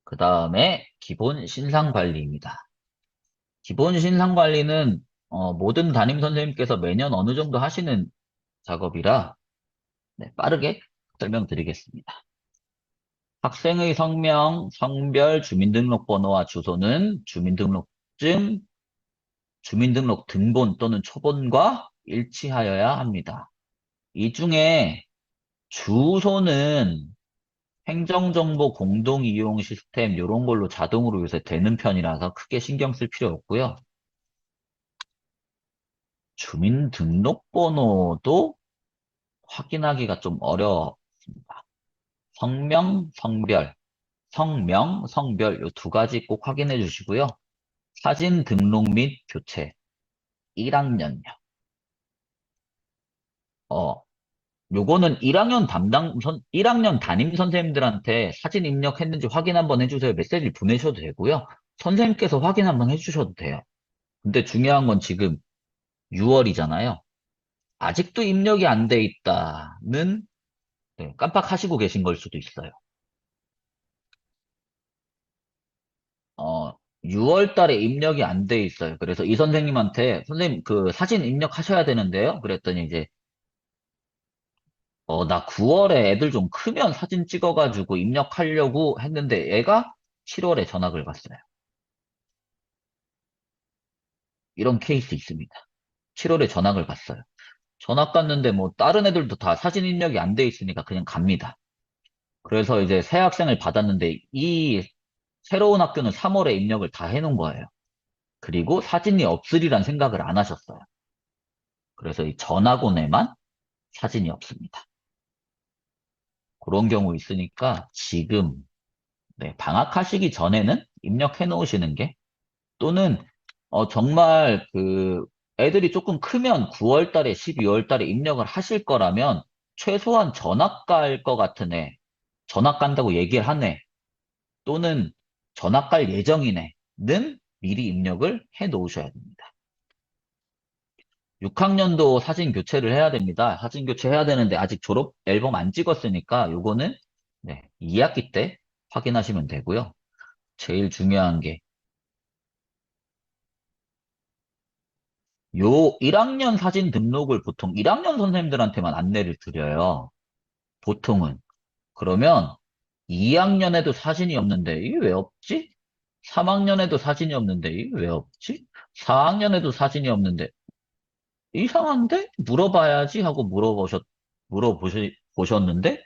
그 다음에 기본 신상관리입니다. 기본 신상관리는 모든 담임 선생님께서 매년 어느 정도 하시는 작업이라 네, 빠르게 설명드리겠습니다. 학생의 성명, 성별, 주민등록번호와 주소는 주민등록증, 주민등록 등본 또는 초본과 일치하여야 합니다. 이 중에 주소는 행정정보 공동이용 시스템 이런 걸로 자동으로 요새 되는 편이라서 크게 신경 쓸 필요 없고요. 주민등록번호도 확인하기가 좀 어렵습니다. 성명, 성별, 성명, 성별 이 두 가지 꼭 확인해 주시고요. 사진 등록 및 교체 1학년요. 어, 요거는 1학년 담임 선생님들한테 사진 입력했는지 확인 한번 해주세요. 메시지를 보내셔도 되고요. 선생님께서 확인 한번 해주셔도 돼요. 근데 중요한 건 지금 6월이잖아요. 아직도 입력이 안 돼 있다는 네, 깜빡하시고 계신 걸 수도 있어요. 6월 달에 입력이 안 돼 있어요. 그래서 이 선생님한테 선생님 그 사진 입력하셔야 되는데요. 그랬더니 이제 나 9월에 애들 좀 크면 사진 찍어가지고 입력하려고 했는데 애가 7월에 전학을 갔어요. 이런 케이스 있습니다. 7월에 전학을 갔어요. 전학 갔는데 뭐 다른 애들도 다 사진 입력이 안 돼 있으니까 그냥 갑니다. 그래서 이제 새 학생을 받았는데 이 새로운 학교는 3월에 입력을 다 해놓은 거예요. 그리고 사진이 없으리란 생각을 안 하셨어요. 그래서 이 전학원에만 사진이 없습니다. 그런 경우 있으니까 지금 네, 방학하시기 전에는 입력해 놓으시는 게 또는 정말 그 애들이 조금 크면 9월 달에 12월 달에 입력을 하실 거라면 최소한 전학 갈 것 같은 애, 전학 간다고 얘기를 한 애 또는 전학 갈 예정인 애는 미리 입력을 해 놓으셔야 됩니다. 6학년도 사진 교체를 해야 됩니다. 사진 교체해야 되는데 아직 졸업 앨범 안 찍었으니까 요거는 네, 2학기 때 확인하시면 되고요. 제일 중요한 게 요 1학년 사진 등록을 보통 1학년 선생님들한테만 안내를 드려요. 보통은. 그러면 2학년에도 사진이 없는데 이게 왜 없지? 3학년에도 사진이 없는데 이게 왜 없지? 4학년에도 사진이 없는데 이상한데? 물어봐야지 하고 보셨는데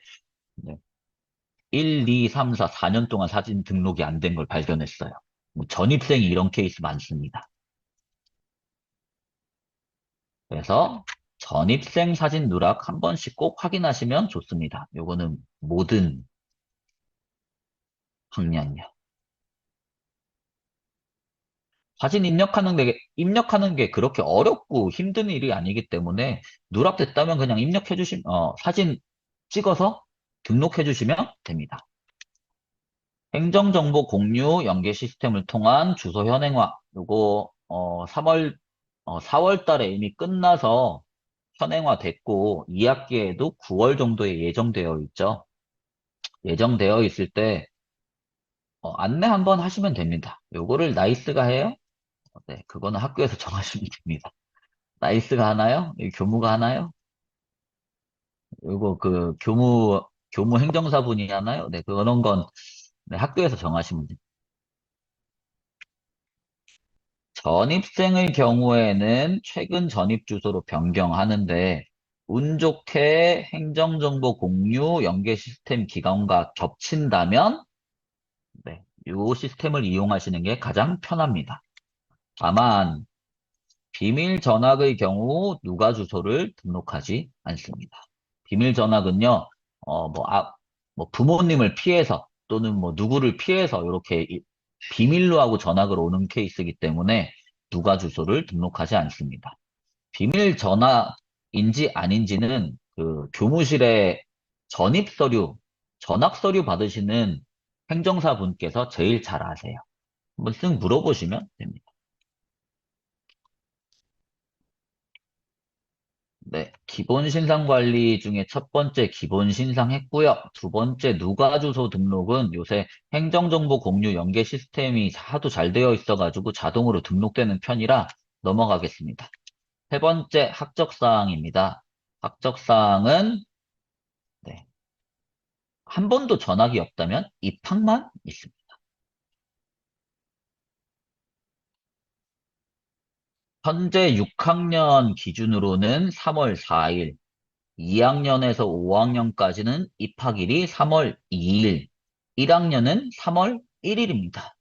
1, 2, 3, 4, 4년 동안 사진 등록이 안 된 걸 발견했어요. 뭐 전입생이 이런 케이스 많습니다. 그래서 전입생 사진 누락 한 번씩 꼭 확인하시면 좋습니다. 요거는 모든 학년이요. 사진 입력하는 게 그렇게 어렵고 힘든 일이 아니기 때문에 누락됐다면 그냥 사진 찍어서 등록해 주시면 됩니다. 행정정보 공유 연계 시스템을 통한 주소 현행화. 요거, 4월 달에 이미 끝나서 현행화됐고, 2학기에도 9월 정도에 예정되어 있죠. 예정되어 있을 때, 안내 한번 하시면 됩니다. 요거를 나이스가 해요? 네, 그거는 학교에서 정하시면 됩니다. 나이스가 하나요? 교무가 하나요? 요거 교무 행정사분이 하나요? 네, 그런 건 네, 학교에서 정하시면 됩니다. 전입생의 경우에는 최근 전입 주소로 변경하는데 운 좋게 행정정보 공유 연계 시스템 기간과 겹친다면 네, 이 시스템을 이용하시는 게 가장 편합니다. 다만 비밀 전학의 경우 누가 주소를 등록하지 않습니다. 비밀 전학은요, 뭐 부모님을 피해서 또는 뭐 누구를 피해서 이렇게 비밀로 하고 전학을 오는 케이스이기 때문에 누가 주소를 등록하지 않습니다. 비밀 전학인지 아닌지는 그 교무실에 전입 서류, 전학 서류 받으시는 행정사 분께서 제일 잘 아세요. 한번 쓱 물어보시면 됩니다. 네, 기본 신상 관리 중에 첫 번째 기본 신상했고요. 두 번째 누가 주소 등록은 요새 행정정보 공유 연계 시스템이 하도 잘 되어 있어가지고 자동으로 등록되는 편이라 넘어가겠습니다. 세 번째 학적사항입니다. 학적사항은 네, 한 번도 전학이 없다면 입학만 있습니다. 현재 6학년 기준으로는 3월 4일, 2학년에서 5학년까지는 입학일이 3월 2일, 1학년은 3월 1일입니다.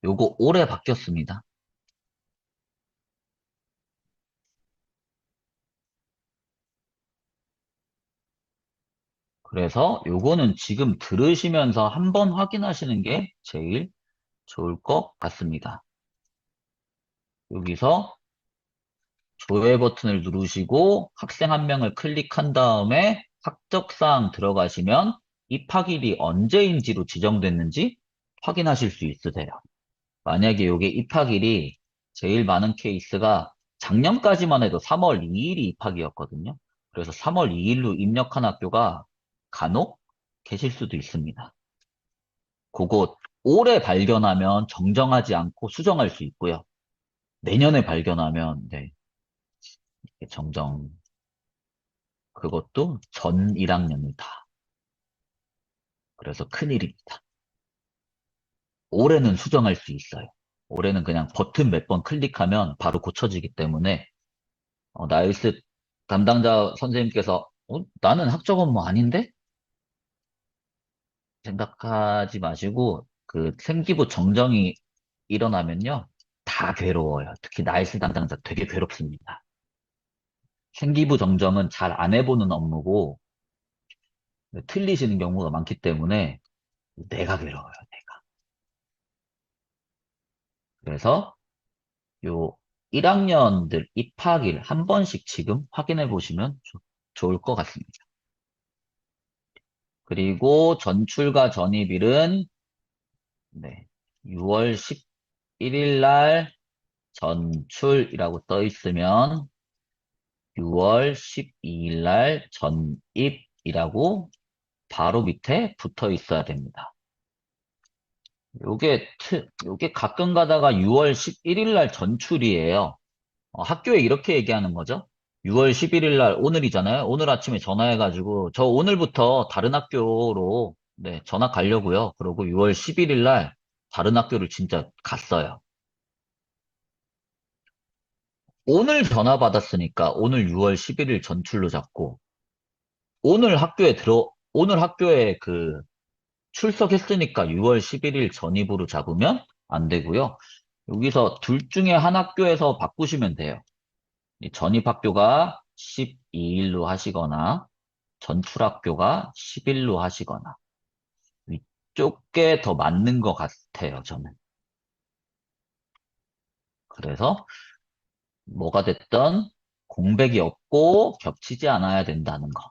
요거 올해 바뀌었습니다. 그래서 요거는 지금 들으시면서 한번 확인하시는 게 제일 좋을 것 같습니다. 여기서 조회 버튼을 누르시고 학생 한 명을 클릭한 다음에 학적사항 들어가시면 입학일이 언제인지로 지정됐는지 확인하실 수 있으세요. 만약에 이게 입학일이 제일 많은 케이스가 작년까지만 해도 3월 2일이 입학이었거든요. 그래서 3월 2일로 입력한 학교가 간혹 계실 수도 있습니다. 그거 올해 발견하면 정정하지 않고 수정할 수 있고요. 내년에 발견하면 네, 정정 그것도 전 1학년이다. 그래서 큰일입니다. 올해는 수정할 수 있어요. 올해는 그냥 버튼 몇 번 클릭하면 바로 고쳐지기 때문에 나이스 담당자 선생님께서 나는 학적 업무 아닌데? 생각하지 마시고 그 생기부 정정이 일어나면요. 다 괴로워요. 특히 나이스 담당자 되게 괴롭습니다. 생기부 정정은 잘 안 해보는 업무고 틀리시는 경우가 많기 때문에 내가 괴로워요. 내가. 그래서 요 1학년들 입학일 한 번씩 지금 확인해 보시면 좋을 것 같습니다. 그리고 전출과 전입일은 네, 6월 11일 날 전출이라고 떠 있으면 6월 12일 날 전입이라고 바로 밑에 붙어 있어야 됩니다. 요게 가끔 가다가 6월 11일 날 전출이에요. 학교에 이렇게 얘기하는 거죠. 6월 11일 날 오늘이잖아요. 오늘 아침에 전화해가지고 저 오늘부터 다른 학교로 네, 전학 가려고요. 그러고 6월 11일 날 다른 학교를 진짜 갔어요. 오늘 전화 받았으니까 오늘 6월 11일 전출로 잡고 오늘 학교에 그 출석했으니까 6월 11일 전입으로 잡으면 안 되고요. 여기서 둘 중에 한 학교에서 바꾸시면 돼요. 이 전입학교가 12일로 하시거나 전출학교가 10일로 하시거나 위쪽 게 더 맞는 것 같아요, 저는. 그래서 뭐가 됐든 공백이 없고 겹치지 않아야 된다는 거.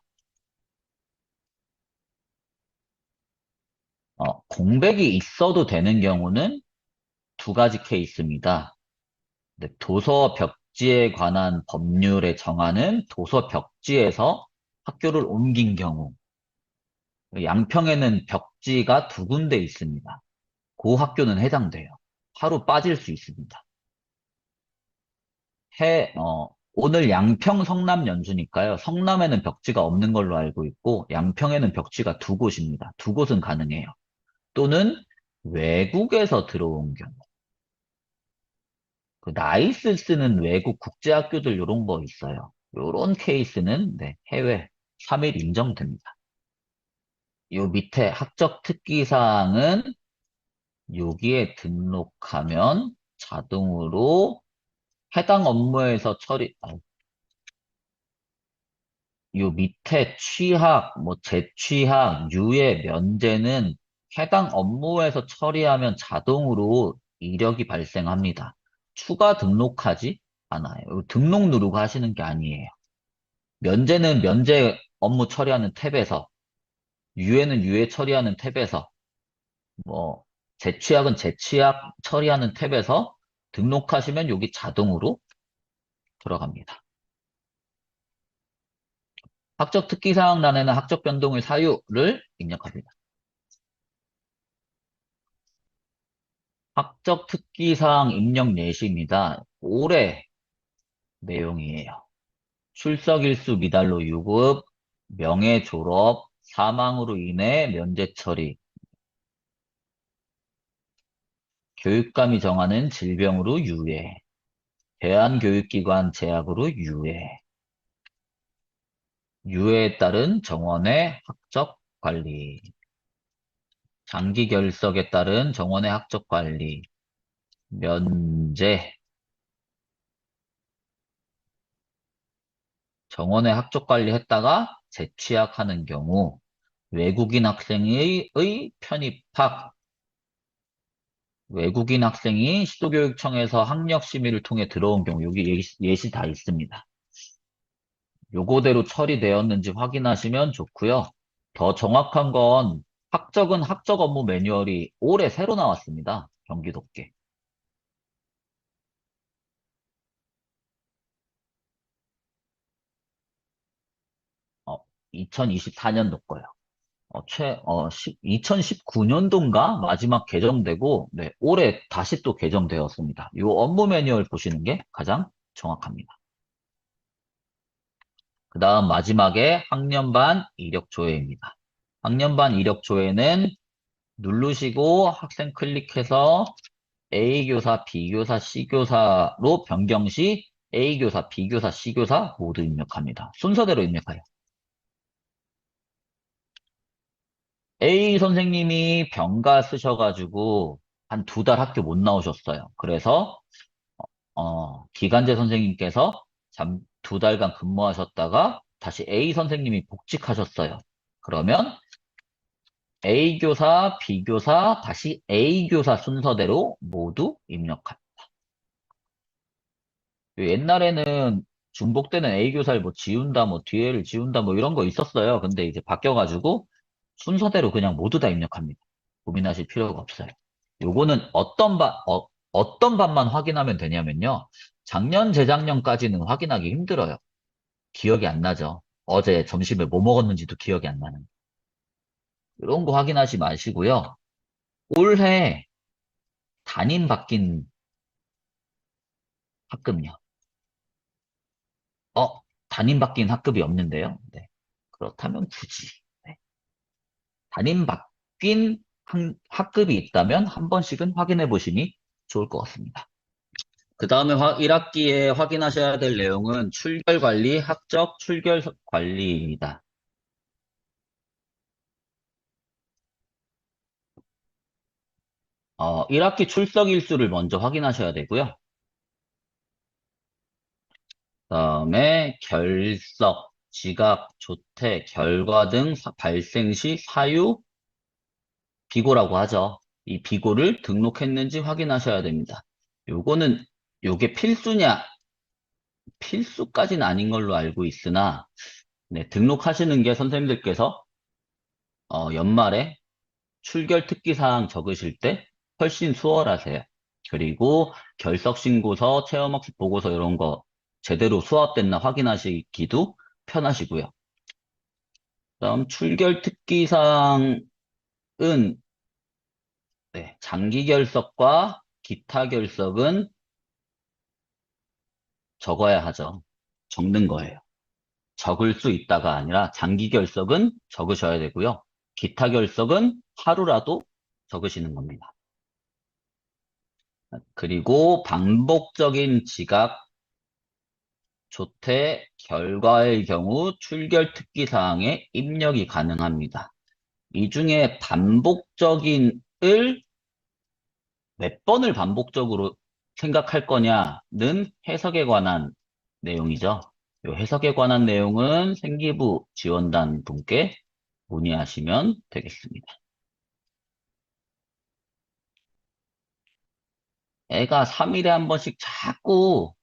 공백이 있어도 되는 경우는 두 가지 케이스입니다. 네, 도서 벽지에 관한 법률에 정하는 도서 벽지에서 학교를 옮긴 경우, 양평에는 벽지가 두 군데 있습니다. 그 학교는 해당돼요. 하루 빠질 수 있습니다. 오늘 양평 성남 연수니까요. 성남에는 벽지가 없는 걸로 알고 있고, 양평에는 벽지가 두 곳입니다. 두 곳은 가능해요. 또는 외국에서 들어온 경우. 그 나이스 쓰는 외국 국제학교들 이런 거 있어요. 요런 케이스는 네, 해외 3일 인정됩니다. 요 밑에 학적 특기사항은 여기에 등록하면 자동으로 해당 업무에서 요 밑에 취학, 뭐 재취학, 유예, 면제는 해당 업무에서 처리하면 자동으로 이력이 발생합니다. 추가 등록하지 않아요. 등록 누르고 하시는 게 아니에요. 면제는 면제 업무 처리하는 탭에서, 유예는 유예 처리하는 탭에서, 뭐 재취학은 재취학 처리하는 탭에서 등록하시면 여기 자동으로 들어갑니다. 학적 특기사항란에는 학적 변동의 사유를 입력합니다. 학적 특기사항 입력 예시입니다. 올해 내용이에요. 출석일수 미달로 유급, 명예 졸업, 사망으로 인해 면제 처리, 교육감이 정하는 질병으로 유예, 대한교육기관 제약으로 유예, 유예에 따른 정원의 학적 관리, 장기 결석에 따른 정원의 학적 관리, 면제, 정원의 학적 관리 했다가 재취학하는 경우, 외국인 학생의 편입학, 외국인 학생이 시도교육청에서 학력 심의를 통해 들어온 경우, 여기 예시 다 있습니다. 요거대로 처리되었는지 확인하시면 좋고요. 더 정확한 건 학적은 학적 업무 매뉴얼이 올해 새로 나왔습니다. 경기도께. 2024년도 거요. 2019년도인가 마지막 개정되고, 네, 올해 다시 또 개정되었습니다. 이 업무 매뉴얼 보시는 게 가장 정확합니다. 그 다음 마지막에 학년반 이력 조회입니다. 학년반 이력 조회는 누르시고 학생 클릭해서 A교사, B교사, C교사로 변경 시 A교사, B교사, C교사 모두 입력합니다. 순서대로 입력해요. A 선생님이 병가 쓰셔가지고 한 두 달 학교 못 나오셨어요. 그래서 기간제 선생님께서 두 달간 근무하셨다가 다시 A 선생님이 복직하셨어요. 그러면 A 교사, B 교사, 다시 A 교사 순서대로 모두 입력합니다. 옛날에는 중복 때는 A 교사를 뭐 지운다, 뭐 뒤에를 지운다, 뭐 이런 거 있었어요. 근데 이제 바뀌어가지고 순서대로 그냥 모두 다 입력합니다. 고민하실 필요가 없어요. 요거는 어떤 반만 확인하면 되냐면요. 작년, 재작년까지는 확인하기 힘들어요. 기억이 안 나죠. 어제 점심에 뭐 먹었는지도 기억이 안 나는. 이런 거 확인하지 마시고요. 올해 담임 바뀐 학급요. 어, 담임 바뀐 학급이 없는데요. 네. 그렇다면 굳이. 네. 담임 바뀐 학급이 있다면 한 번씩은 확인해 보시니 좋을 것 같습니다. 그 다음에 1학기에 확인하셔야 될 내용은 출결 관리, 학적 출결 관리입니다. 1학기 출석 일수를 먼저 확인하셔야 되고요. 그 다음에 결석, 지각, 조퇴, 결과 등 발생 시 사유, 비고라고 하죠. 이 비고를 등록했는지 확인하셔야 됩니다. 요거는 요게 필수냐? 필수까지는 아닌 걸로 알고 있으나 네, 등록하시는 게 선생님들께서 연말에 출결 특기사항 적으실 때 훨씬 수월하세요. 그리고 결석신고서, 체험학습 보고서 이런 거 제대로 수합됐나 확인하시기도 편하시고요. 다음 출결 특기사항은 네, 장기 결석과 기타 결석은 적어야 하죠. 적는 거예요. 적을 수 있다가 아니라 장기 결석은 적으셔야 되고요. 기타 결석은 하루라도 적으시는 겁니다. 그리고 반복적인 지각, 조퇴, 결과의 경우 출결 특기사항에 입력이 가능합니다. 이 중에 반복적인 을 몇 번을 반복적으로 생각할 거냐는 해석에 관한 내용이죠. 이 해석에 관한 내용은 생기부 지원단 분께 문의하시면 되겠습니다. 애가 3일에 한 번씩 자꾸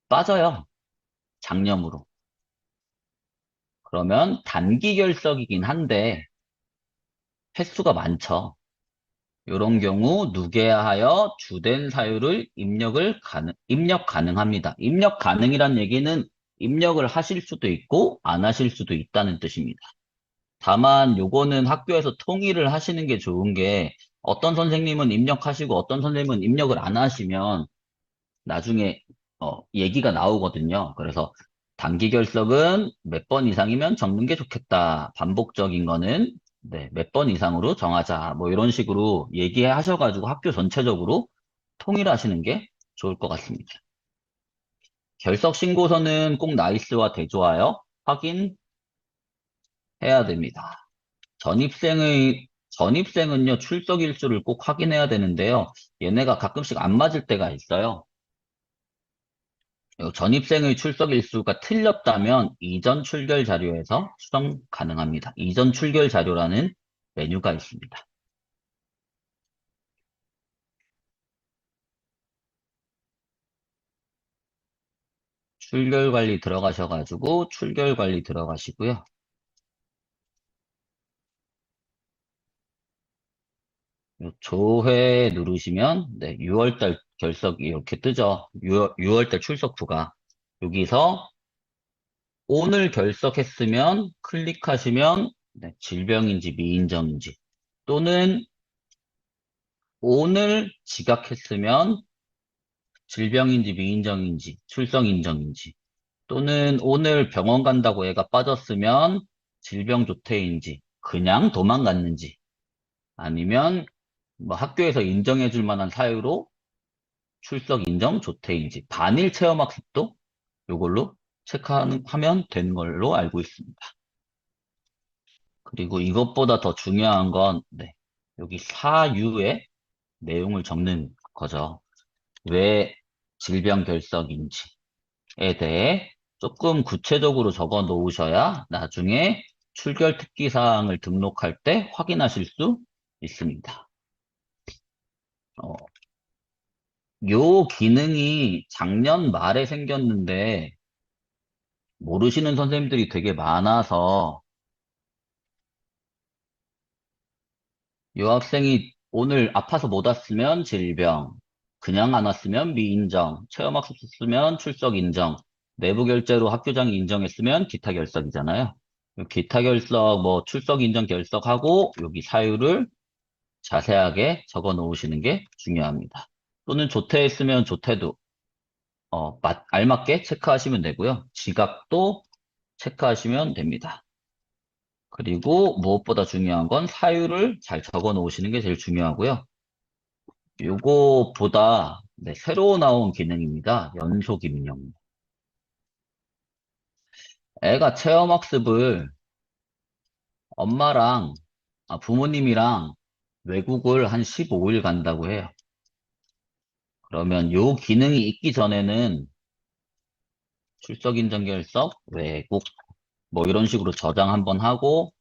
빠져요. 장염으로. 그러면 단기 결석이긴 한데 횟수가 많죠. 이런 경우 누계하여 주된 사유를 입력 가능합니다. 입력 가능이란 얘기는 입력을 하실 수도 있고 안 하실 수도 있다는 뜻입니다. 다만 요거는 학교에서 통일을 하시는 게 좋은 게 어떤 선생님은 입력하시고 어떤 선생님은 입력을 안 하시면 나중에 얘기가 나오거든요. 그래서 단기 결석은 몇 번 이상이면 적는 게 좋겠다. 반복적인 거는 네, 몇 번 이상으로 정하자. 뭐 이런 식으로 얘기하셔가지고 학교 전체적으로 통일하시는 게 좋을 것 같습니다. 결석 신고서는 꼭 나이스와 대조하여 확인해야 됩니다. 전입생은요, 출석 일수를 꼭 확인해야 되는데요. 얘네가 가끔씩 안 맞을 때가 있어요. 전입생의 출석 일수가 틀렸다면 이전 출결 자료에서 수정 가능합니다. 이전 출결 자료라는 메뉴가 있습니다. 출결 관리 들어가셔가지고 출결 관리 들어가시고요. 요 조회 누르시면 네, 6월달 결석이 이렇게 뜨죠. 6월달 출석부가. 여기서 오늘 결석했으면 클릭하시면 네, 질병인지 미인정인지 또는 오늘 지각했으면 질병인지 미인정인지 출석 인정인지 또는 오늘 병원 간다고 애가 빠졌으면 질병 조퇴인지 그냥 도망갔는지 아니면 뭐 학교에서 인정해 줄 만한 사유로 출석 인정 조퇴인지 반일 체험학습도 이걸로 체크하면 되는 걸로 알고 있습니다. 그리고 이것보다 더 중요한 건 네, 여기 사유에 내용을 적는 거죠. 왜 질병 결석인지에 대해 조금 구체적으로 적어 놓으셔야 나중에 출결 특기 사항을 등록할 때 확인하실 수 있습니다. 어, 요 기능이 작년 말에 생겼는데 모르시는 선생님들이 되게 많아서 요 학생이 오늘 아파서 못 왔으면 질병, 그냥 안 왔으면 미인정, 체험학습 썼으면 출석 인정, 내부 결제로 학교장이 인정했으면 기타 결석이잖아요. 요 기타 결석, 뭐 출석 인정 결석하고 여기 사유를 자세하게 적어 놓으시는 게 중요합니다. 또는 조퇴했으면 조퇴도 알맞게 체크하시면 되고요. 지각도 체크하시면 됩니다. 그리고 무엇보다 중요한 건 사유를 잘 적어 놓으시는 게 제일 중요하고요. 요거보다 네, 새로 나온 기능입니다. 연속 입력. 애가 체험학습을 엄마랑 부모님이랑 외국을 한 15일 간다고 해요. 그러면 요 기능이 있기 전에는 출석 인정 결석, 외국 뭐 이런 식으로 저장 한번 하고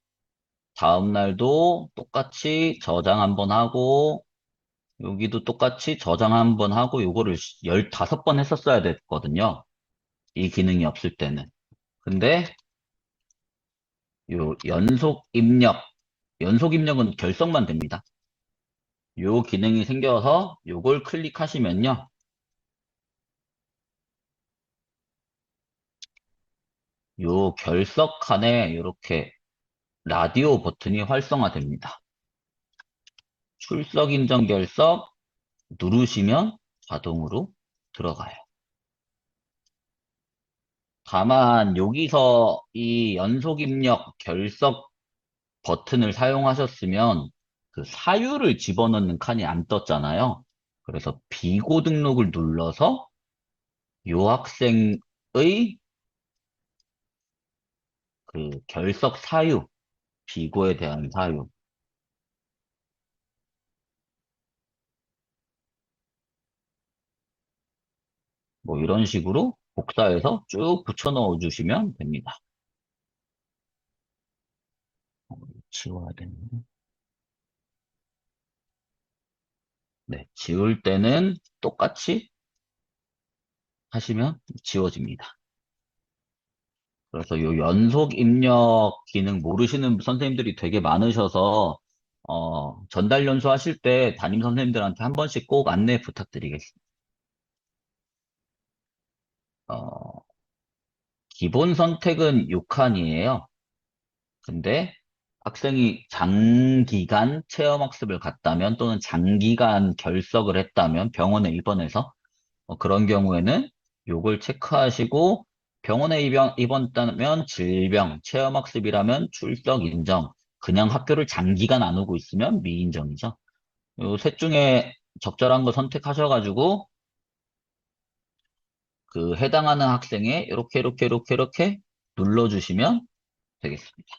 다음 날도 똑같이 저장 한번 하고 여기도 똑같이 저장 한번 하고 요거를 15번 했었어야 됐거든요. 이 기능이 없을 때는. 근데 요 연속 입력은 결석만 됩니다. 요 기능이 생겨서 요걸 클릭하시면요. 요 결석 칸에 이렇게 라디오 버튼이 활성화됩니다. 출석 인정 결석 누르시면 자동으로 들어가요. 다만 여기서 이 연속 입력 결석 버튼을 사용하셨으면 그 사유를 집어넣는 칸이 안 떴잖아요. 그래서 비고 등록을 눌러서 요 학생의 그 결석 사유, 비고에 대한 사유, 뭐 이런 식으로 복사해서 쭉 붙여 넣어 주시면 됩니다. 지워야 되는데. 네, 지울 때는 똑같이 하시면 지워집니다. 그래서 요 연속 입력 기능 모르시는 선생님들이 되게 많으셔서 전달 연수 하실 때 담임 선생님들한테 한 번씩 꼭 안내 부탁드리겠습니다. 어, 기본 선택은 6칸이에요. 근데 학생이 장기간 체험학습을 갔다면 또는 장기간 결석을 했다면 병원에 입원해서 그런 경우에는 요걸 체크하시고 병원에 입원했다면 질병, 체험학습이라면 출석 인정, 그냥 학교를 장기간 안 오고 있으면 미인정이죠. 요 셋 중에 적절한 거 선택하셔가지고 그 해당하는 학생에 이렇게 눌러주시면 되겠습니다.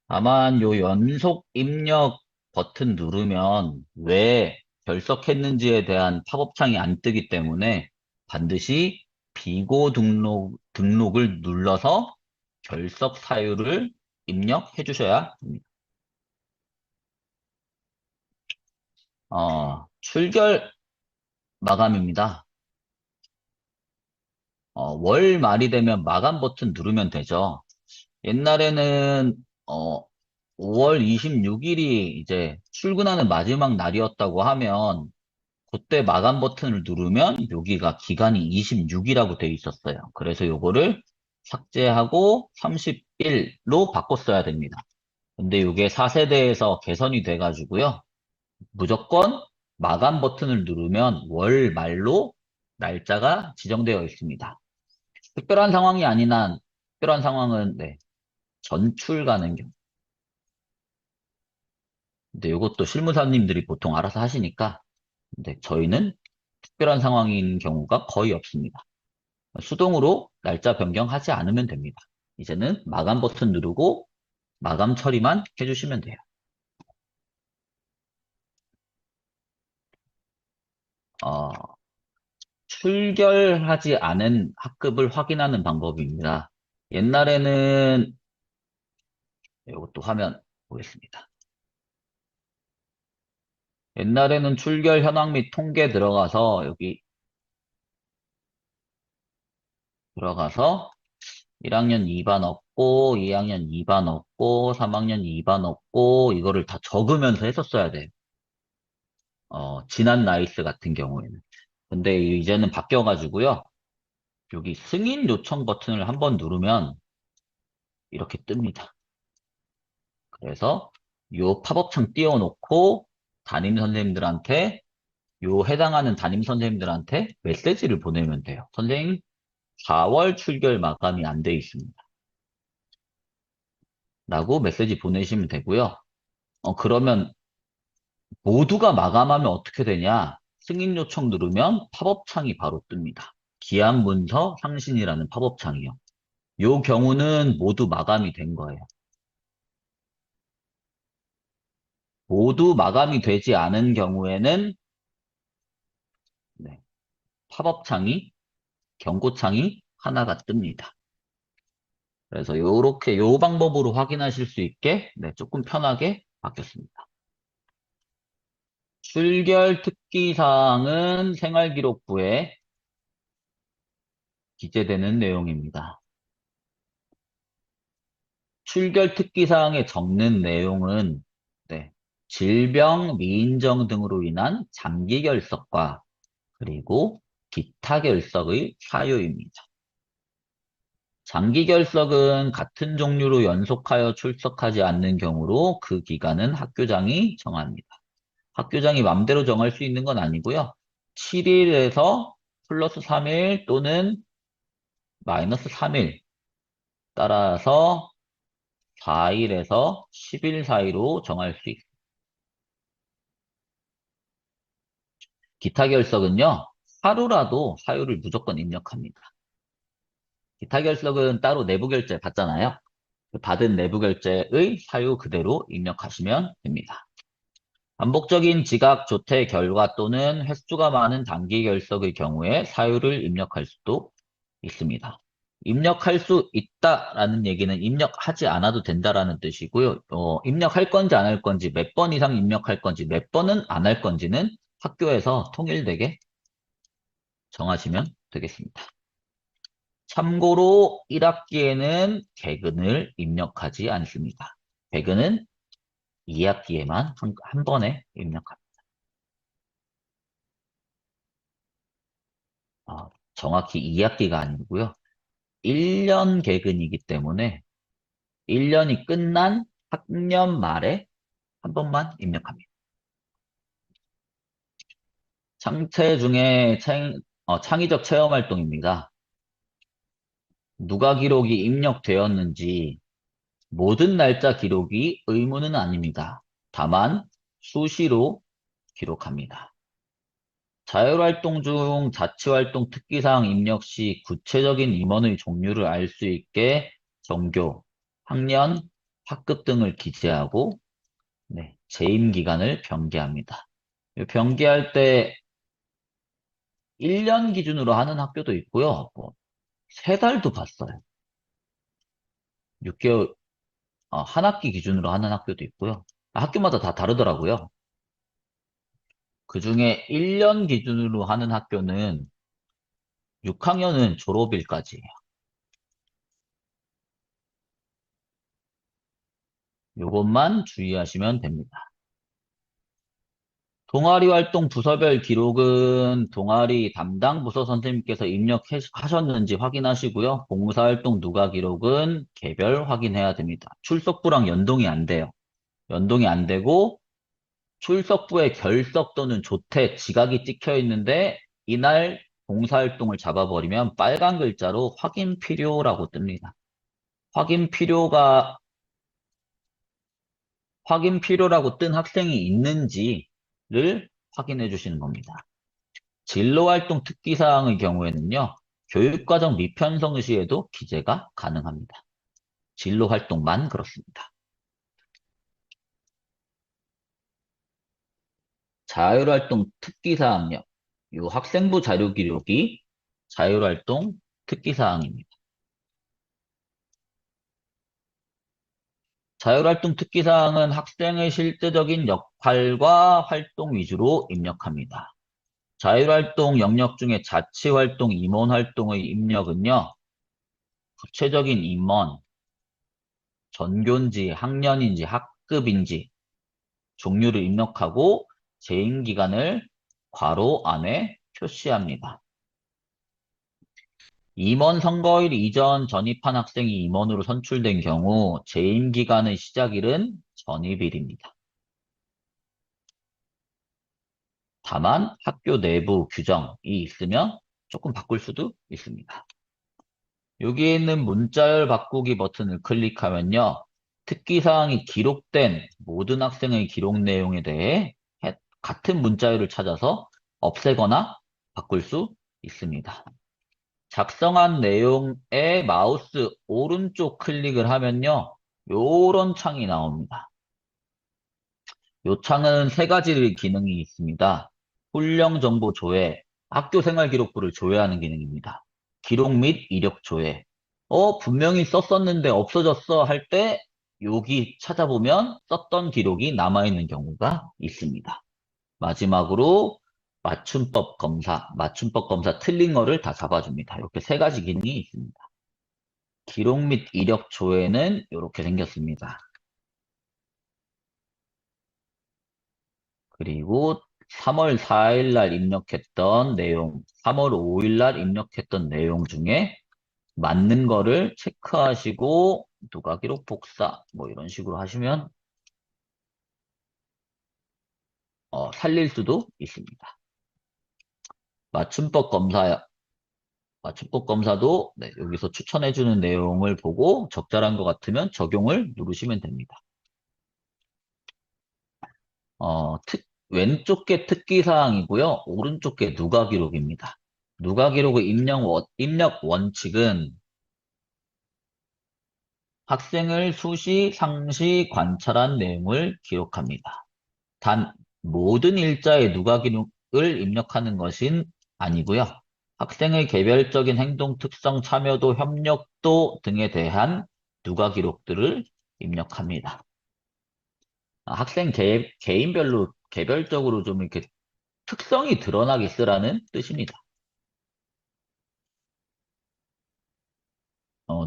다만 요 연속 입력 버튼 누르면 왜 결석했는지에 대한 팝업창이 안 뜨기 때문에 반드시 비고 등록을 눌러서 결석 사유를 입력해 주셔야 합니다. 출결 마감입니다. 월 말이 되면 마감 버튼 누르면 되죠. 옛날에는 5월 26일이 이제 출근하는 마지막 날이었다고 하면 그때 마감 버튼을 누르면 여기가 기간이 26이라고 돼 있었어요. 그래서 요거를 삭제하고 30일로 바꿨어야 됩니다. 근데 이게 4세대에서 개선이 돼가지고요. 무조건 마감 버튼을 누르면 월 말로 날짜가 지정되어 있습니다. 특별한 상황이 아닌 한, 특별한 상황은 네, 전출 가능 경우. 근데 이것도 실무사님들이 보통 알아서 하시니까 근데 저희는 특별한 상황인 경우가 거의 없습니다. 수동으로 날짜 변경하지 않으면 됩니다. 이제는 마감 버튼 누르고 마감 처리만 해주시면 돼요. 어, 출결하지 않은 학급을 확인하는 방법입니다. 옛날에는 이것도 화면 보겠습니다. 옛날에는 출결 현황 및 통계 들어가서 여기 들어가서 1학년 2반 없고 2학년 2반 없고 3학년 2반 없고 이거를 다 적으면서 했었어야 돼요. 지난 나이스 같은 경우에는. 근데 이제는 바뀌어가지고요. 여기 승인 요청 버튼을 한번 누르면 이렇게 뜹니다. 그래서 요 팝업창 띄워놓고 담임 선생님들한테 요 해당하는 담임 선생님들한테 메시지를 보내면 돼요. 선생님, 4월 출결 마감이 안 돼 있습니다. 라고 메시지 보내시면 되고요. 그러면 모두가 마감하면 어떻게 되냐? 승인 요청 누르면 팝업창이 바로 뜹니다. 기한 문서 상신이라는 팝업창이요. 요 경우는 모두 마감이 된 거예요. 모두 마감이 되지 않은 경우에는 네, 팝업창이 경고창이 하나가 뜹니다. 그래서 요렇게 요 방법으로 확인하실 수 있게 네, 조금 편하게 바뀌었습니다. 출결 특기사항은 생활기록부에 기재되는 내용입니다. 출결 특기사항에 적는 내용은 네, 질병, 미인정 등으로 인한 장기 결석과 그리고 기타 결석의 사유입니다. 장기 결석은 같은 종류로 연속하여 출석하지 않는 경우로 그 기간은 학교장이 정합니다. 학교장이 맘대로 정할 수 있는 건 아니고요. 7일에서 플러스 3일 또는 마이너스 3일 따라서 4일에서 10일 사이로 정할 수 있습니다. 기타 결석은요. 하루라도 사유를 무조건 입력합니다. 기타 결석은 따로 내부 결제 받잖아요. 그 받은 내부 결제의 사유 그대로 입력하시면 됩니다. 반복적인 지각, 조퇴 결과 또는 횟수가 많은 단기 결석의 경우에 사유를 입력할 수도 있습니다. 입력할 수 있다라는 얘기는 입력하지 않아도 된다라는 뜻이고요. 입력할 건지 안 할 건지, 몇 번 이상 입력할 건지, 몇 번은 안 할 건지는 학교에서 통일되게 정하시면 되겠습니다. 참고로 1학기에는 개근을 입력하지 않습니다. 개근은 2학기에만 한 번에 입력합니다. 정확히 2학기가 아니고요. 1년 개근이기 때문에 1년이 끝난 학년 말에 한 번만 입력합니다. 창체 중에 창의적 체험 활동입니다. 누가 기록이 입력되었는지 모든 날짜 기록이 의무는 아닙니다. 다만 수시로 기록합니다. 자율활동 중 자치활동 특기사항 입력 시 구체적인 임원의 종류를 알 수 있게 정교, 학년, 학급 등을 기재하고 네, 재임 기간을 병기합니다. 병기할 때 1년 기준으로 하는 학교도 있고요. 뭐 3달도 봤어요. 6개월, 한 학기 기준으로 하는 학교도 있고요. 학교마다 다 다르더라고요. 그중에 1년 기준으로 하는 학교는 6학년은 졸업일까지예요. 요것만 주의하시면 됩니다. 동아리 활동 부서별 기록은 동아리 담당 부서 선생님께서 입력하셨는지 확인하시고요. 봉사활동 누가 기록은 개별 확인해야 됩니다. 출석부랑 연동이 안 돼요. 연동이 안 되고 출석부에 결석 또는 조퇴, 지각이 찍혀 있는데 이날 봉사활동을 잡아버리면 빨간 글자로 확인 필요라고 뜹니다. 확인 필요가 확인 필요라고 뜬 학생이 있는지를 확인해 주시는 겁니다. 진로활동 특기사항의 경우에는요, 교육과정 미편성 시에도 기재가 가능합니다. 진로활동만 그렇습니다. 자율활동 특기사항요. 이 학생부 자료기록이 자율활동 특기사항입니다. 자율활동 특기사항은 학생의 실제적인 역할과 활동 위주로 입력합니다. 자율활동 영역 중에 자치활동, 임원활동의 입력은요, 구체적인 임원, 전교인지 학년인지 학급인지 종류를 입력하고 재임기간을 괄호 안에 표시합니다. 임원 선거일 이전 전입한 학생이 임원으로 선출된 경우 재임기간의 시작일은 전입일입니다. 다만 학교 내부 규정이 있으면 조금 바꿀 수도 있습니다. 여기에 있는 문자열 바꾸기 버튼을 클릭하면요. 특기사항이 기록된 모든 학생의 기록 내용에 대해 같은 문자열을 찾아서 없애거나 바꿀 수 있습니다. 작성한 내용에 마우스 오른쪽 클릭을 하면요. 요런 창이 나옵니다. 요 창은 3가지 기능이 있습니다. 훈령 정보 조회, 학교 생활 기록부를 조회하는 기능입니다. 기록 및 이력 조회. 분명히 썼었는데 없어졌어 할 때 여기 찾아보면 썼던 기록이 남아있는 경우가 있습니다. 마지막으로 맞춤법 검사 틀린 거를 다 잡아줍니다. 이렇게 3가지 기능이 있습니다. 기록 및 이력 조회는 이렇게 생겼습니다. 그리고 3월 4일 날 입력했던 내용, 3월 5일 날 입력했던 내용 중에 맞는 거를 체크하시고 누가 기록 복사 뭐 이런 식으로 하시면 살릴 수도 있습니다. 맞춤법 검사 맞춤법 검사도 네, 여기서 추천해주는 내용을 보고 적절한 것 같으면 적용을 누르시면 됩니다. 왼쪽 게 특기사항이고요. 오른쪽 게 누가 기록입니다. 누가 기록의 입력 원칙은 학생을 수시, 상시 관찰한 내용을 기록합니다. 단 모든 일자에 누가 기록을 입력하는 것은 아니고요. 학생의 개별적인 행동 특성, 참여도, 협력도 등에 대한 누가 기록들을 입력합니다. 학생 개인별로 개별적으로 좀 이렇게 특성이 드러나게 쓰라는 뜻입니다.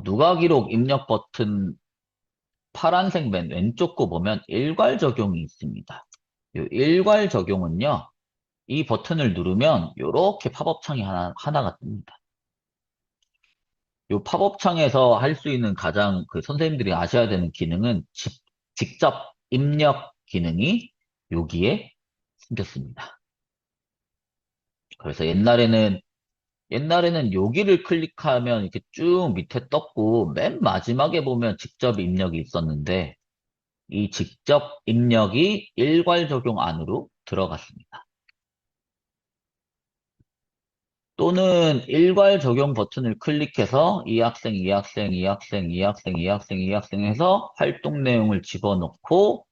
누가 기록 입력 버튼 파란색 맨 왼쪽 거 보면 일괄 적용이 있습니다. 이 일괄 적용은요, 이 버튼을 누르면 이렇게 팝업 창이 하나가 뜹니다. 요 팝업창에서 할 수 있는 가장 그 선생님들이 아셔야 되는 기능은 직접 입력 기능이 여기에 생겼습니다. 그래서 옛날에는 여기를 클릭하면 이렇게 쭉 밑에 떴고 맨 마지막에 보면 직접 입력이 있었는데 이 직접 입력이 일괄 적용 안으로 들어갔습니다. 또는 일괄 적용 버튼을 클릭해서 이 학생, 이 학생, 이 학생, 이 학생, 이 학생, 이 학생 해서 활동 내용을 집어넣고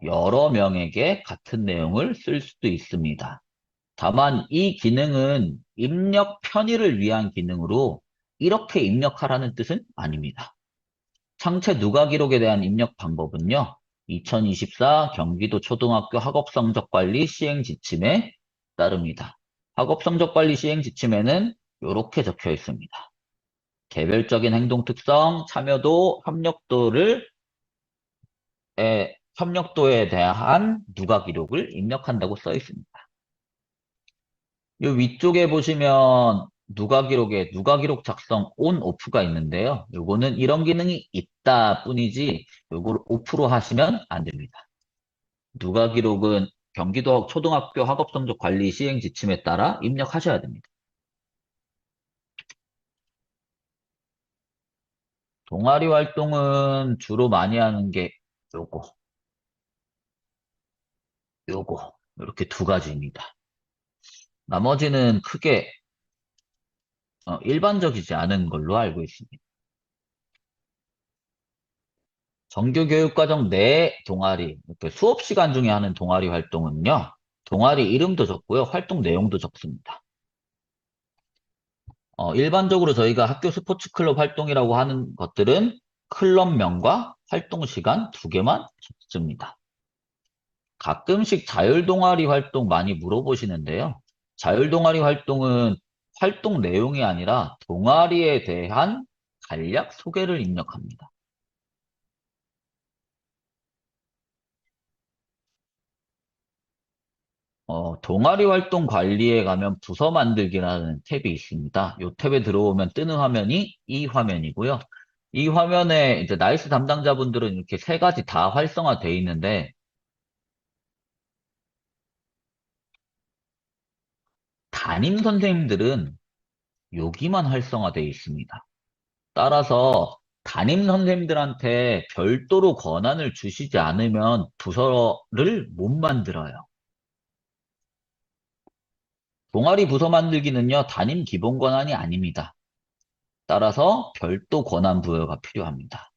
여러 명에게 같은 내용을 쓸 수도 있습니다. 다만 이 기능은 입력 편의를 위한 기능으로 이렇게 입력하라는 뜻은 아닙니다. 상체 누가 기록에 대한 입력 방법은요. 2024 경기도 초등학교 학업성적관리 시행 지침에 따릅니다. 학업성적관리 시행 지침에는 이렇게 적혀 있습니다. 개별적인 행동 특성, 참여도, 협력도에 대한 누가 기록을 입력한다고 써 있습니다. 이 위쪽에 보시면 누가 기록 작성 온, 오프가 있는데요. 요거는 이런 기능이 있다 뿐이지 요걸 오프로 하시면 안 됩니다. 누가 기록은 경기도 초등학교 학업성적 관리 시행 지침에 따라 입력하셔야 됩니다. 동아리 활동은 주로 많이 하는 게 요거, 이렇게 두 가지입니다. 나머지는 크게 일반적이지 않은 걸로 알고 있습니다. 정규교육과정 내 동아리, 이렇게 수업 시간 중에 하는 동아리 활동은요, 동아리 이름도 적고요, 활동 내용도 적습니다. 일반적으로 저희가 학교 스포츠 클럽 활동이라고 하는 것들은 클럽명과 활동 시간 두 개만 적습니다. 가끔씩 자율 동아리 활동 많이 물어보시는데요. 자율 동아리 활동은 활동 내용이 아니라 동아리에 대한 간략 소개를 입력합니다. 동아리 활동 관리에 가면 부서 만들기라는 탭이 있습니다. 이 탭에 들어오면 뜨는 화면이 이 화면이고요. 이 화면에 이제 나이스 담당자분들은 이렇게 세 가지 다 활성화되어 있는데 담임 선생님들은 여기만 활성화되어 있습니다. 따라서 담임 선생님들한테 별도로 권한을 주시지 않으면 부서를 못 만들어요. 동아리 부서 만들기는요, 담임 기본 권한이 아닙니다. 따라서 별도 권한 부여가 필요합니다.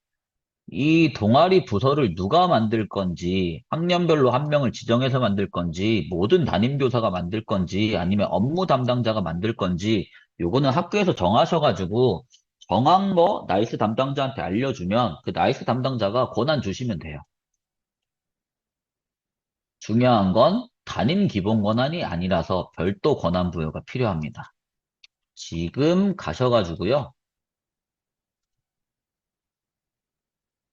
이 동아리 부서를 누가 만들 건지, 학년별로 한 명을 지정해서 만들 건지, 모든 담임교사가 만들 건지, 아니면 업무 담당자가 만들 건지, 요거는 학교에서 정하셔가지고, 정한 거 나이스 담당자한테 알려주면 그 나이스 담당자가 권한 주시면 돼요. 중요한 건 담임 기본 권한이 아니라서 별도 권한 부여가 필요합니다. 지금 가셔가지고요.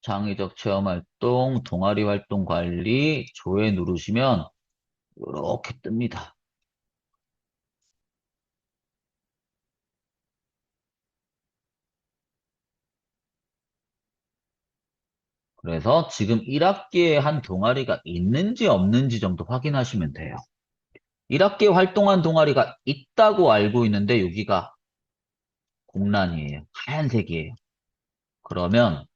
창의적 체험활동, 동아리 활동 관리, 조회 누르시면 이렇게 뜹니다. 그래서 지금 1학기에 한 동아리가 있는지 없는지 정도 확인하시면 돼요. 1학기에 활동한 동아리가 있다고 알고 있는데 여기가 공란이에요. 하얀색이에요. 그러면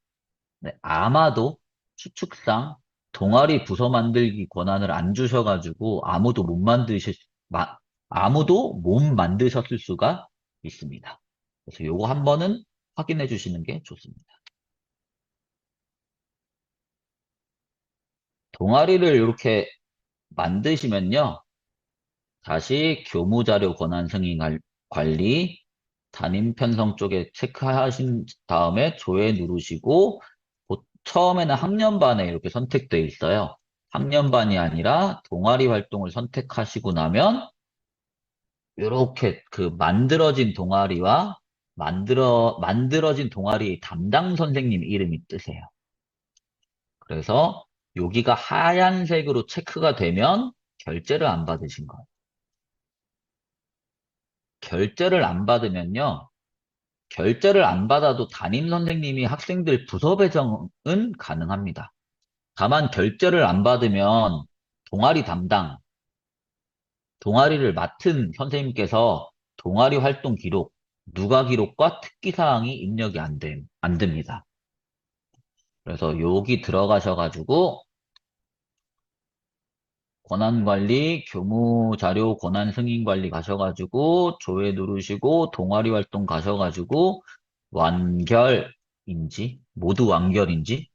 네, 아마도 추측상 동아리 부서 만들기 권한을 안 주셔가지고 아무도 못 만드셨을 수가 있습니다. 그래서 요거 한 번은 확인해 주시는 게 좋습니다. 동아리를 이렇게 만드시면요. 다시 교무자료 권한 승인 관리, 담임 편성 쪽에 체크하신 다음에 조회 누르시고 처음에는 학년반에 이렇게 선택되어 있어요. 학년반이 아니라 동아리 활동을 선택하시고 나면 이렇게 그 만들어진 동아리와 만들어진 동아리 담당 선생님 이름이 뜨세요. 그래서 여기가 하얀색으로 체크가 되면 결제를 안 받으신 거예요. 결제를 안 받으면요. 결제를 안 받아도 담임 선생님이 학생들 부서 배정은 가능합니다. 다만 결제를 안 받으면 동아리 담당, 동아리를 맡은 선생님께서 동아리 활동 기록, 누가 기록과 특기 사항이 입력이 안 됩니다. 그래서 여기 들어가셔가지고 권한관리, 교무자료 권한승인관리 가셔가지고 조회 누르시고 동아리 활동 가셔가지고 완결인지 모두 완결인지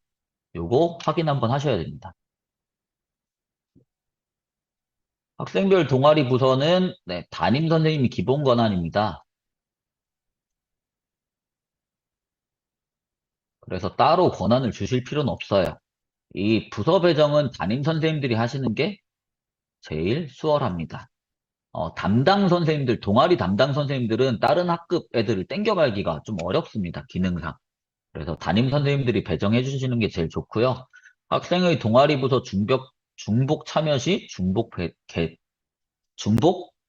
요거 확인 한번 하셔야 됩니다. 학생별 동아리 부서는 네, 담임 선생님이 기본 권한입니다. 그래서 따로 권한을 주실 필요는 없어요. 이 부서 배정은 담임 선생님들이 하시는 게 제일 수월합니다. 담당 선생님들, 동아리 담당 선생님들은 다른 학급 애들을 땡겨갈기가 좀 어렵습니다. 기능상. 그래서 담임 선생님들이 배정해 주시는 게 제일 좋고요. 학생의 동아리 부서 중복 참여 시 중복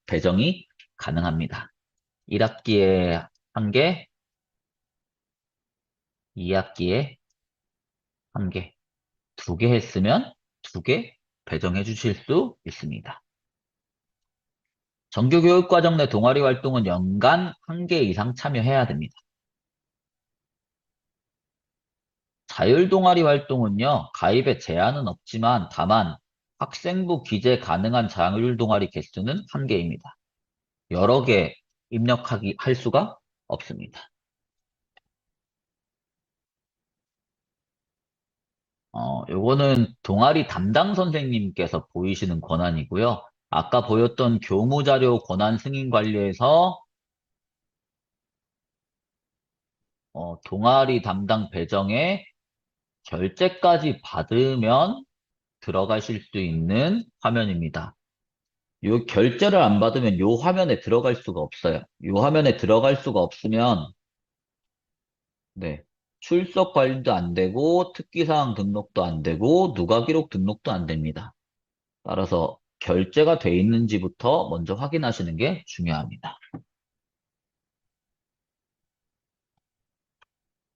배정이 가능합니다. 1학기에 1개, 2학기에 1개, 2개 했으면 2개 배정해 주실 수 있습니다. 정규 교육과정 내 동아리 활동은 연간 1개 이상 참여해야 됩니다. 자율 동아리 활동은요, 가입에 제한은 없지만 다만 학생부 기재 가능한 자율 동아리 개수는 1개입니다. 여러 개 할 수가 없습니다. 요거는 동아리 담당 선생님께서 보이시는 권한이고요. 아까 보였던 교무자료 권한 승인 관리에서 동아리 담당 배정에 결제까지 받으면 들어가실 수 있는 화면입니다. 요 결제를 안 받으면 요 화면에 들어갈 수가 없어요. 요 화면에 들어갈 수가 없으면 네. 출석 관리도 안 되고 특기사항 등록도 안 되고 누가 기록 등록도 안 됩니다. 따라서 결제가 돼 있는지부터 먼저 확인하시는 게 중요합니다.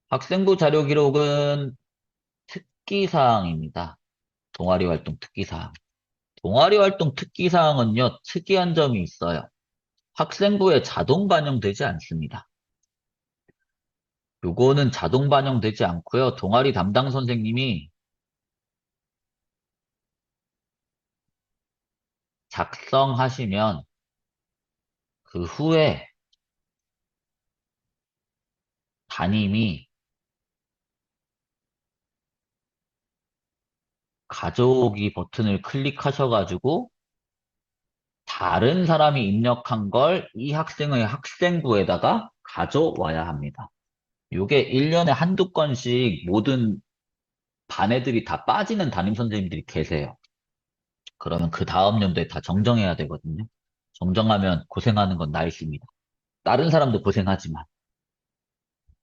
학생부 자료 기록은 특기사항입니다. 동아리 활동 특기사항. 동아리 활동 특기사항은요, 특이한 점이 있어요. 학생부에 자동 반영되지 않습니다. 요거는 자동 반영되지 않고요. 동아리 담당 선생님이 작성하시면 그 후에 담임이 가져오기 버튼을 클릭하셔가지고 다른 사람이 입력한 걸 이 학생의 학생부에다가 가져와야 합니다. 요게 1년에 한두 건씩 모든 반 애들이 다 빠지는 담임 선생님들이 계세요. 그러면 그 다음 연도에 다 정정해야 되거든요. 정정하면 고생하는 건 나 있습니다. 다른 사람도 고생하지만.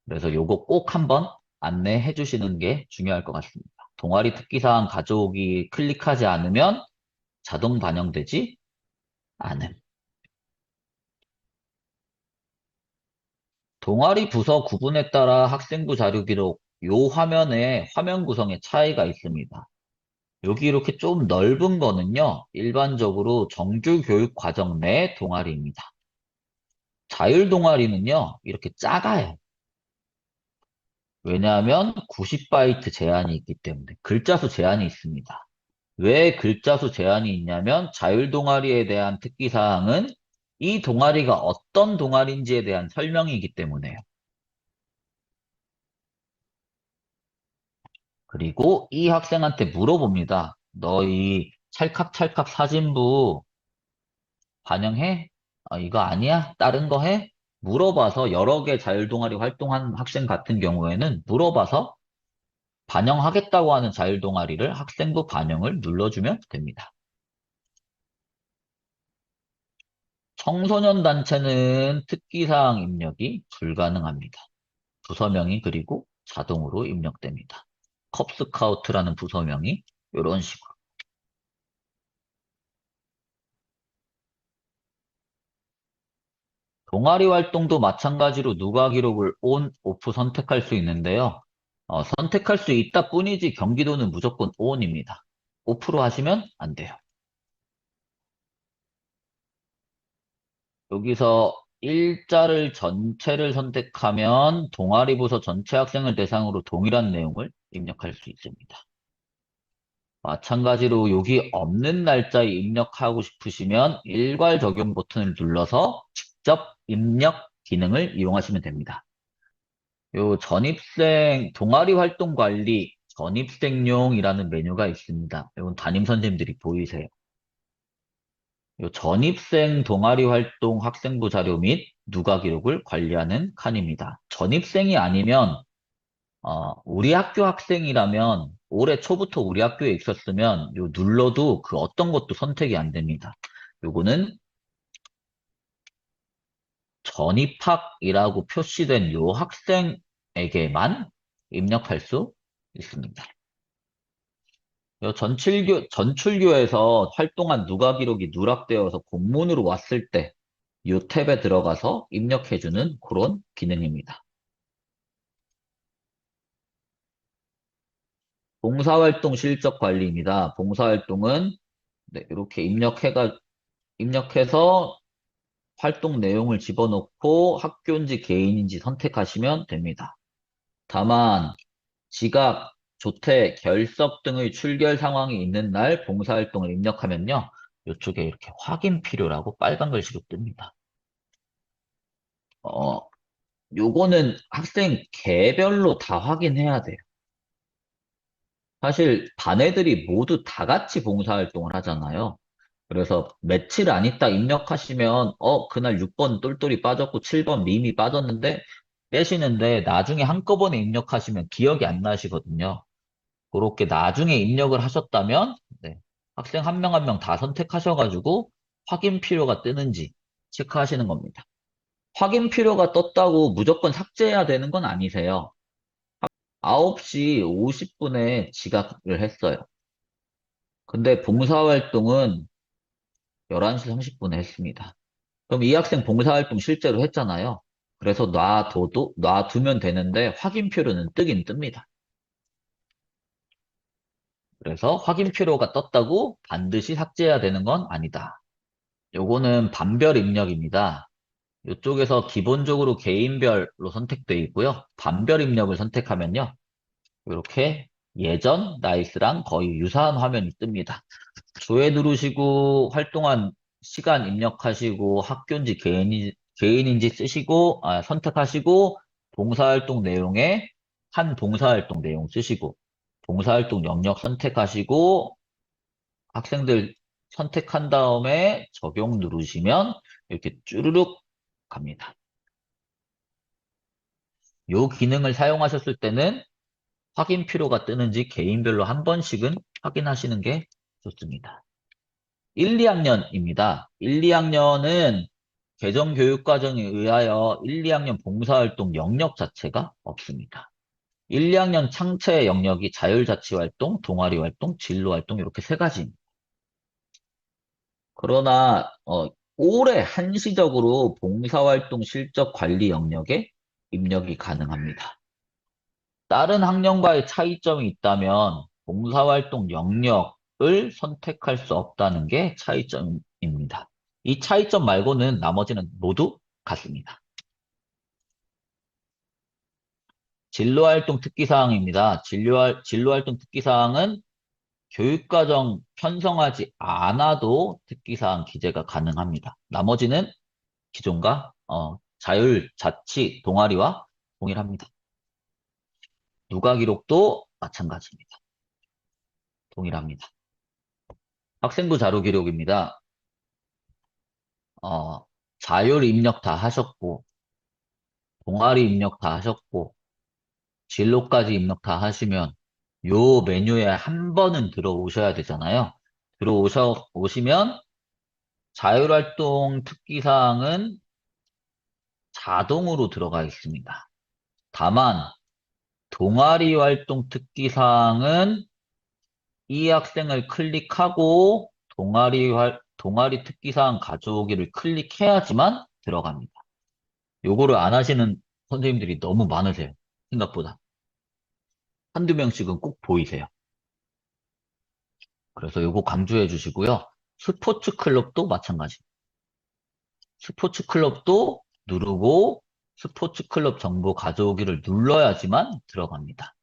그래서 요거 꼭 한번 안내해 주시는 게 중요할 것 같습니다. 동아리 특기사항 가져오기 클릭하지 않으면 자동 반영되지 않음. 동아리 부서 구분에 따라 학생부 자료 기록 요 화면에 화면 구성에 차이가 있습니다. 여기 이렇게 좀 넓은 거는요, 일반적으로 정규 교육 과정 내 동아리입니다. 자율 동아리는요, 이렇게 작아요. 왜냐하면 90바이트 제한이 있기 때문에 글자 수 제한이 있습니다. 왜 글자 수 제한이 있냐면 자율 동아리에 대한 특기 사항은 이 동아리가 어떤 동아리인지에 대한 설명이기 때문에요. 그리고 이 학생한테 물어봅니다. 너희 찰칵찰칵 사진부 반영해? 이거 아니야? 다른 거 해? 물어봐서 여러 개 자율 동아리 활동한 학생 같은 경우에는 물어봐서 반영하겠다고 하는 자율 동아리를 학생부 반영을 눌러주면 됩니다. 청소년 단체는 특기사항 입력이 불가능합니다. 부서명이 그리고 자동으로 입력됩니다. 컵스카우트라는 부서명이 이런 식으로. 동아리 활동도 마찬가지로 누가 기록을 온, 오프 선택할 수 있는데요. 선택할 수 있다 뿐이지 경기도는 무조건 ON입니다. 오프로 하시면 안 돼요. 여기서 일자를 전체를 선택하면 동아리 부서 전체 학생을 대상으로 동일한 내용을 입력할 수 있습니다. 마찬가지로 여기 없는 날짜에 입력하고 싶으시면 일괄 적용 버튼을 눌러서 직접 입력 기능을 이용하시면 됩니다. 요 전입생 동아리 활동 관리 전입생용이라는 메뉴가 있습니다. 이건 담임 선생님들이 보이세요. 요 전입생 동아리 활동 학생부 자료 및 누가 기록을 관리하는 칸입니다. 전입생이 아니면 우리 학교 학생이라면 올해 초부터 우리 학교에 있었으면 요 눌러도 그 어떤 것도 선택이 안 됩니다. 요거는 전입학이라고 표시된 요 학생에게만 입력할 수 있습니다. 요 전출교에서 활동한 누가 기록이 누락되어서 공문으로 왔을 때 이 탭에 들어가서 입력해주는 그런 기능입니다. 봉사활동 실적 관리입니다. 봉사활동은 네, 이렇게 입력해서 활동 내용을 집어넣고 학교인지 개인인지 선택하시면 됩니다. 다만 지각, 조퇴, 결석 등의 출결 상황이 있는 날 봉사활동을 입력하면요. 이쪽에 이렇게 확인 필요라고 빨간 글씨로 뜹니다. 어, 요거는 학생 개별로 다 확인해야 돼요. 사실 반 애들이 모두 다 같이 봉사활동을 하잖아요. 그래서 며칠 안 있다 입력하시면 그날 6번 똘똘이 빠졌고 7번 밈이 빠졌는데 빼시는데 나중에 한꺼번에 입력하시면 기억이 안 나시거든요. 그렇게 나중에 입력을 하셨다면 네, 학생 한 명 한 명 다 선택하셔가지고 확인 필요가 뜨는지 체크하시는 겁니다. 확인 필요가 떴다고 무조건 삭제해야 되는 건 아니세요. 9시 50분에 지각을 했어요. 근데 봉사활동은 11시 30분에 했습니다. 그럼 이 학생 봉사활동 실제로 했잖아요. 그래서 놔두면 되는데 확인표로는 뜨긴 뜹니다. 그래서 확인표로가 떴다고 반드시 삭제해야 되는 건 아니다. 요거는 반별 입력입니다. 이쪽에서 기본적으로 개인별로 선택되어 있고요. 반별 입력을 선택하면요. 이렇게 예전 나이스랑 거의 유사한 화면이 뜹니다. 조회 누르시고 활동한 시간 입력하시고 학교인지 개인인지 쓰시고 선택하시고 봉사활동 내용에 한 봉사활동 내용 쓰시고 봉사활동 영역 선택하시고 학생들 선택한 다음에 적용 누르시면 이렇게 쭈르륵 갑니다. 이 기능을 사용하셨을 때는 확인 필요가 뜨는지 개인별로 한 번씩은 확인하시는 게 좋습니다. 1, 2학년입니다. 1, 2학년은 개정교육과정에 의하여 1, 2학년 봉사활동 영역 자체가 없습니다. 1, 2학년 창체 영역이 자율자치활동, 동아리활동, 진로활동 이렇게 세 가지입니다. 그러나 올해 한시적으로 봉사활동 실적 관리 영역에 입력이 가능합니다. 다른 학년과의 차이점이 있다면 봉사활동 영역을 선택할 수 없다는 게 차이점입니다. 이 차이점 말고는 나머지는 모두 같습니다. 진로활동 특기사항입니다. 진로활동 특기사항은 교육과정 편성하지 않아도 특기사항 기재가 가능합니다. 나머지는 기존과 자율자치 동아리와 동일합니다. 누가 기록도 마찬가지입니다. 동일합니다. 학생부 자료 기록입니다. 자율 입력 다 하셨고, 동아리 입력 다 하셨고, 진로까지 입력 다 하시면 요 메뉴에 한 번은 들어오셔야 되잖아요. 오시면 자율활동 특기사항은 자동으로 들어가 있습니다. 다만 동아리 활동 특기사항은 이 학생을 클릭하고 동아리 특기사항 가져오기를 클릭해야지만 들어갑니다. 요거를 안 하시는 선생님들이 너무 많으세요. 생각보다. 한두 명씩은 꼭 보이세요. 그래서 요거 강조해 주시고요. 스포츠 클럽도 마찬가지. 스포츠 클럽도 누르고 스포츠 클럽 정보 가져오기를 눌러야지만 들어갑니다.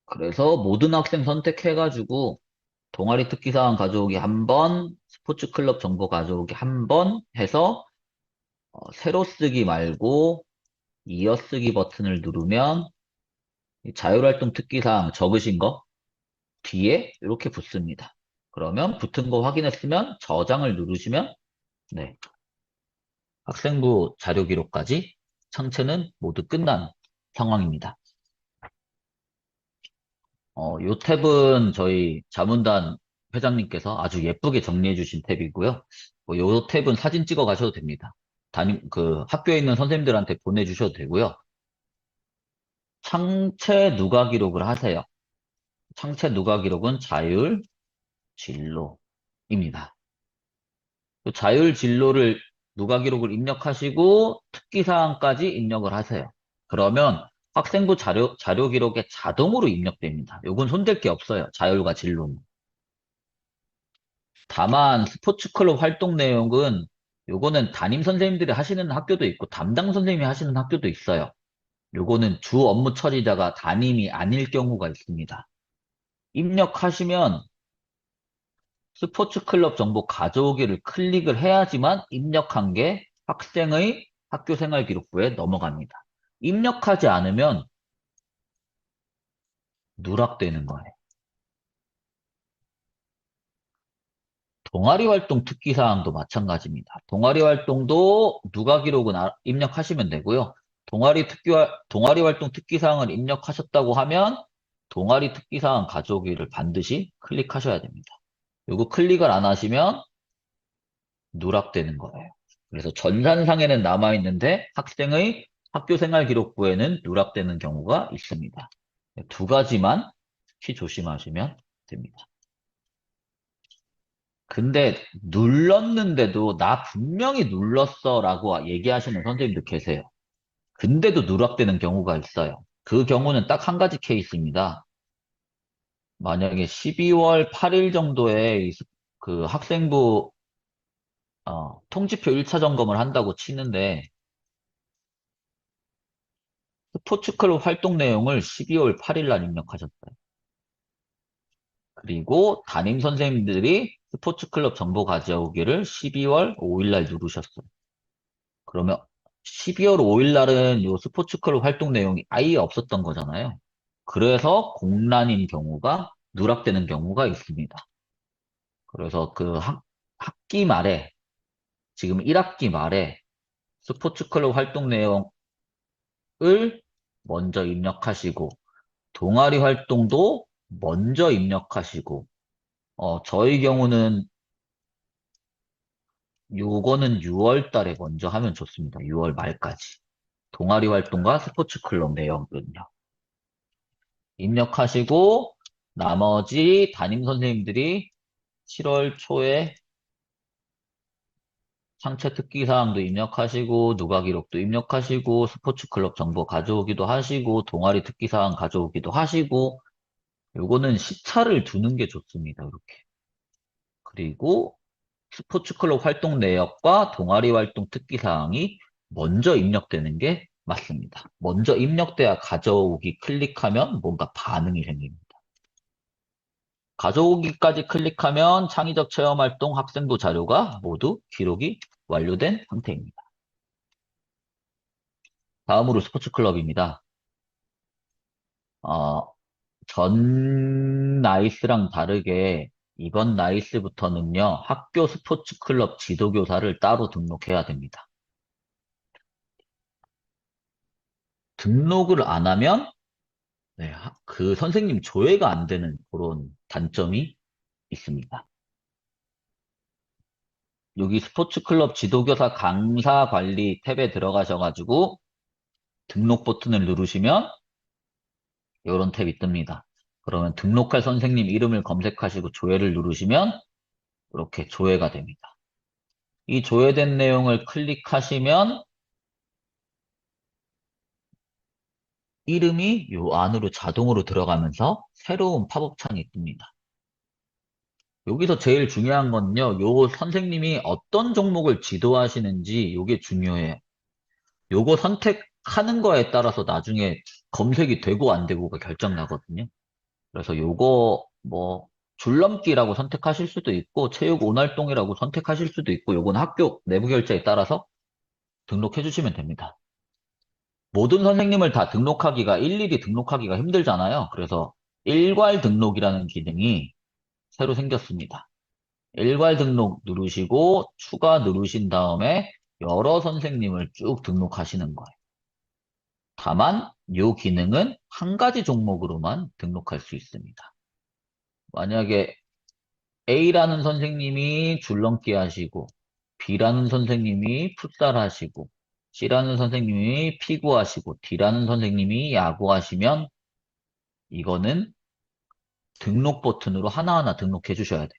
그래서 모든 학생 선택해가지고 동아리 특기사항 가져오기 한 번, 스포츠 클럽 정보 가져오기 한 번 해서 새로 쓰기 말고 이어쓰기 버튼을 누르면 이 자율활동 특기사항 적으신 거 뒤에 이렇게 붙습니다. 그러면 붙은 거 확인했으면 저장을 누르시면 네, 학생부 자료 기록까지 창체는 모두 끝난 상황입니다. 요 탭은 저희 자문단 회장님께서 아주 예쁘게 정리해 주신 탭이고요. 요 탭은 사진 찍어 가셔도 됩니다. 학교에 있는 선생님들한테 보내주셔도 되고요. 창체 누가 기록을 하세요. 창체 누가 기록은 자율 진로입니다. 자율 진로를 누가 기록을 입력하시고 특기사항까지 입력을 하세요. 그러면 학생부 자료 기록에 자동으로 입력됩니다. 요건 손댈 게 없어요. 자율과 진로는. 다만 스포츠 클럽 활동 내용은 요거는 담임 선생님들이 하시는 학교도 있고 담당 선생님이 하시는 학교도 있어요. 요거는 주 업무 처리자가 담임이 아닐 경우가 있습니다. 입력하시면 스포츠 클럽 정보 가져오기를 클릭을 해야지만 입력한 게 학생의 학교생활 기록부에 넘어갑니다. 입력하지 않으면 누락되는 거예요. 동아리 활동 특기 사항도 마찬가지입니다. 동아리 활동도 누가 기록은 입력하시면 되고요. 동아리 활동 특기 사항을 입력하셨다고 하면 동아리 특기 사항 가져오기를 반드시 클릭하셔야 됩니다. 이거 클릭을 안 하시면 누락되는 거예요. 그래서 전산상에는 남아있는데 학생의 학교생활 기록부에는 누락되는 경우가 있습니다. 두 가지만 특히 조심하시면 됩니다. 근데 눌렀는데도 나 분명히 눌렀어 라고 얘기하시는 선생님도 계세요. 근데도 누락되는 경우가 있어요. 그 경우는 딱 한 가지 케이스입니다. 만약에 12월 8일 정도에 그 학생부 통지표 1차 점검을 한다고 치는데 스포츠클럽 활동 내용을 12월 8일 날 입력하셨어요. 그리고 담임 선생님들이 스포츠클럽 정보 가져오기를 12월 5일 날 누르셨어요. 그러면 12월 5일 날은 요 스포츠클럽 활동 내용이 아예 없었던 거잖아요. 그래서 공란인 경우가 누락되는 경우가 있습니다. 그래서 학기 말에 지금 1학기 말에 스포츠클럽 활동 내용을 먼저 입력하시고 동아리 활동도 먼저 입력하시고 저희 경우는 요거는 6월 달에 먼저 하면 좋습니다. 6월 말까지. 동아리 활동과 스포츠 클럽 내용은요. 입력하시고 나머지 담임 선생님들이 7월 초에 상체 특기 사항도 입력하시고 누가 기록도 입력하시고 스포츠 클럽 정보 가져오기도 하시고 동아리 특기 사항 가져오기도 하시고 요거는 시차를 두는 게 좋습니다. 이렇게. 그리고 스포츠 클럽 활동 내역과 동아리 활동 특기 사항이 먼저 입력되는 게 맞습니다. 먼저 입력돼야 가져오기 클릭하면 뭔가 반응이 생깁니다. 가져오기까지 클릭하면 창의적 체험 활동 학생부 자료가 모두 기록이 완료된 상태입니다. 다음으로 스포츠 클럽입니다. 어, 전 나이스랑 다르게 이번 나이스부터는요, 학교 스포츠 클럽 지도교사를 따로 등록해야 됩니다. 등록을 안 하면 네, 그 선생님 조회가 안 되는 그런 단점이 있습니다. 여기 스포츠 클럽 지도교사 강사 관리 탭에 들어가셔가지고 등록 버튼을 누르시면 이런 탭이 뜹니다. 그러면 등록할 선생님 이름을 검색하시고 조회를 누르시면 이렇게 조회가 됩니다. 이 조회된 내용을 클릭하시면 이름이 요 안으로 자동으로 들어가면서 새로운 팝업 창이 뜹니다. 여기서 제일 중요한 건요, 요 선생님이 어떤 종목을 지도하시는지 요게 중요해요. 요거 선택하는 거에 따라서 나중에 검색이 되고 안 되고가 결정 나거든요. 그래서 요거 뭐 줄넘기라고 선택하실 수도 있고 체육 온활동이라고 선택하실 수도 있고 요건 학교 내부 결제에 따라서 등록해 주시면 됩니다. 모든 선생님을 다 등록하기가 일일이 등록하기가 힘들잖아요. 그래서 일괄 등록이라는 기능이 새로 생겼습니다. 일괄 등록 누르시고 추가 누르신 다음에 여러 선생님을 쭉 등록하시는 거예요. 다만 이 기능은 한 가지 종목으로만 등록할 수 있습니다. 만약에 A라는 선생님이 줄넘기 하시고 B라는 선생님이 풋살 하시고 C라는 선생님이 피구 하시고 D라는 선생님이 야구 하시면 이거는 등록 버튼으로 하나하나 등록해 주셔야 돼요.